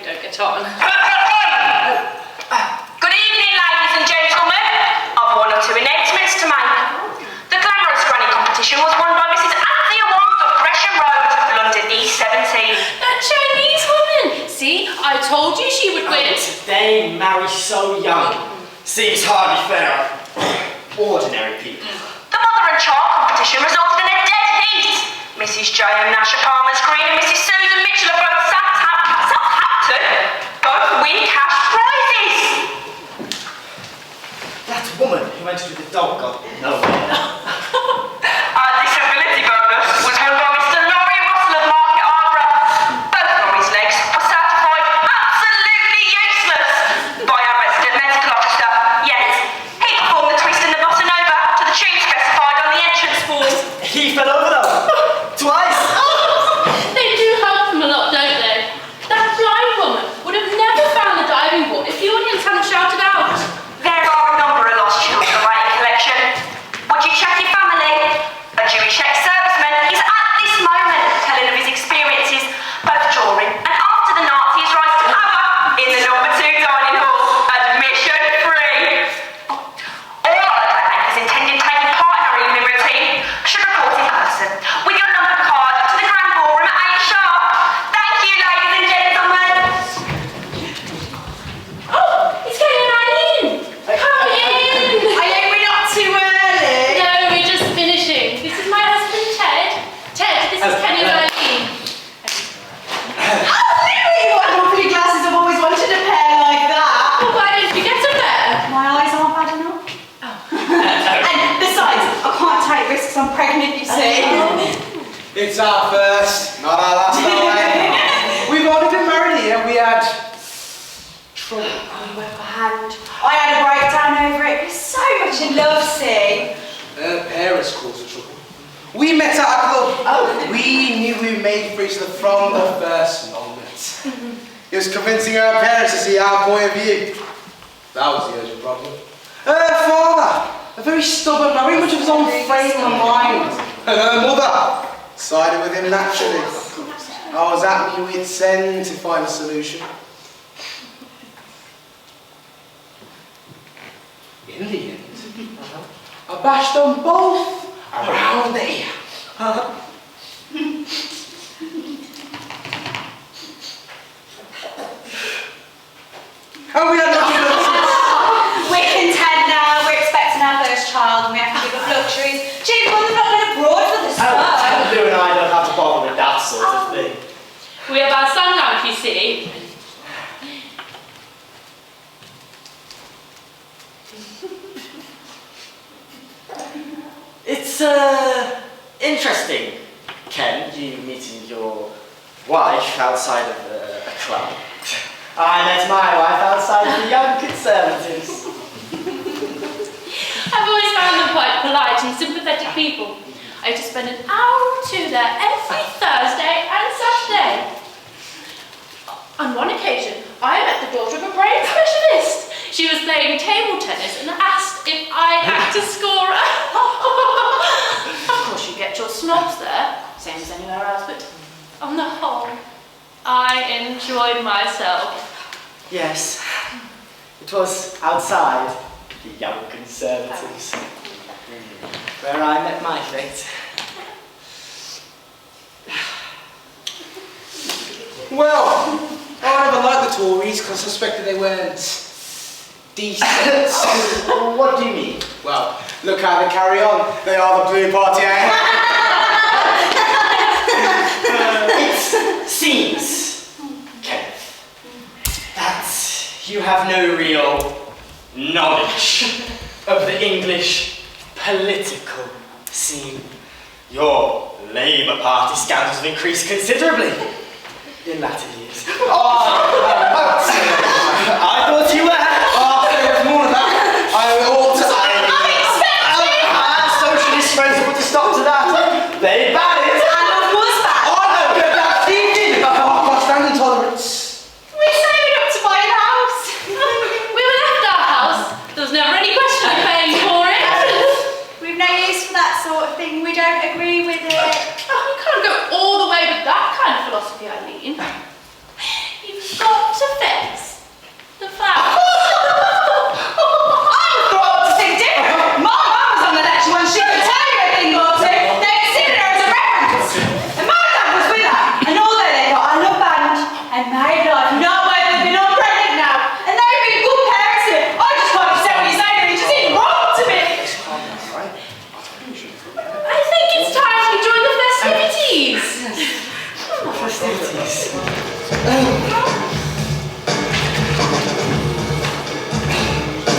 go get on. Good evening, ladies and gentlemen. I've one or two announcements to make. The glamorous granny competition was won by Mrs. Anthea Wong of Gresham Road, London E17. That Chinese woman! See, I told you she would win. They marry so young. Seems hardly fair. Ordinary people. The mother and child competition resulted in a dead heat. Mrs. J.M. Nash of Palmer's Green and Mrs. Susan Mitchell of both Southampton both win cash prizes. That woman who entered with the dog got nowhere. Our disability bonus was held by Mr. Laurie Russell of Market Arborough. Both Laurie's legs were certified absolutely useless by our resident medical officer. Yet, he performed the twist and the bossa nova to the tune specified on the entrance form. He fell over though. Twice. They do help them a lot, don't they? That blind woman would have never found the diving board if the audience hadn't shouted out. There are a number of lost children awaiting collection. Would you check your family? A Jewish ex-serviceman is at this moment telling of his experiences both during and after the Nazis' rise to power in the number 2 dining hall, admission free. All holiday makers intending taking part in our evening routine should report in person with your numbered card to the grand ballroom at 8 sharp. Thank you, ladies and gentlemen. Oh, it's Kenny and Eileen! Come in! I hope we're not too early. No, we're just finishing. This is my husband, Ted. Ted, this is Kenny and Eileen. Oh, Louie, what lovely glasses! I've always wanted a pair like that. Oh, why didn't you get a pair? My eyes aren't bad enough. And besides, I can't take risks. I'm pregnant, you see. It's our first, not our last, darling. We've only been married here. We had trouble. Oh, wet hand. I had a breakdown over it. We're so much in love, see. Her parents caused the trouble. We met at a club. Oh. We knew we made for each other from the first moment. It was convincing her parents to see our point of view. That was the urgent problem. Her father, a very stubborn, very much of his own frame of mind. And her mother sided with him naturally. I was at my wit's end to find a solution. In the end, I bashed them both around the ear. And we had nothing else. We're content now. We're expecting our first child, and we have to give up luxuries. Gee, mother's not going abroad for the summer. Lou and I don't have to bother with that sort of thing. We have our son now, if you see. It's interesting, Ken, you meeting your wife outside of a club. I met my wife outside of the Young Conservatives. I've always found them quite polite and sympathetic people. I used to spend an hour or two there every Thursday and Saturday. On one occasion, I met the daughter of a brain specialist. She was playing table tennis and asked if I'd act a scorer. Of course, you get your snobs there, same as anywhere else, but on the whole, I enjoyed myself. Yes, it was outside the Young Conservatives, where I met my fate. Well, I never liked the Tories because I suspected they weren't decent. What do you mean? Well, look how they carry on. They are the Blue Party, eh? It seems, Kenneth, that you have no real knowledge of the English political scene. Your Labour Party scandals have increased considerably in latter years. I thought you were. There's more than that. I ought to say. Socialist friends have put a stop to that. They banned it. And of course that. Oh no, get that thinking about our stand intolerance. We're saving up to buy a house. We were left our house. There was never any question of paying for it. We've no use for that sort of thing. We don't agree with it. Oh, you can't go all the way with that kind of philosophy, Eileen. You've got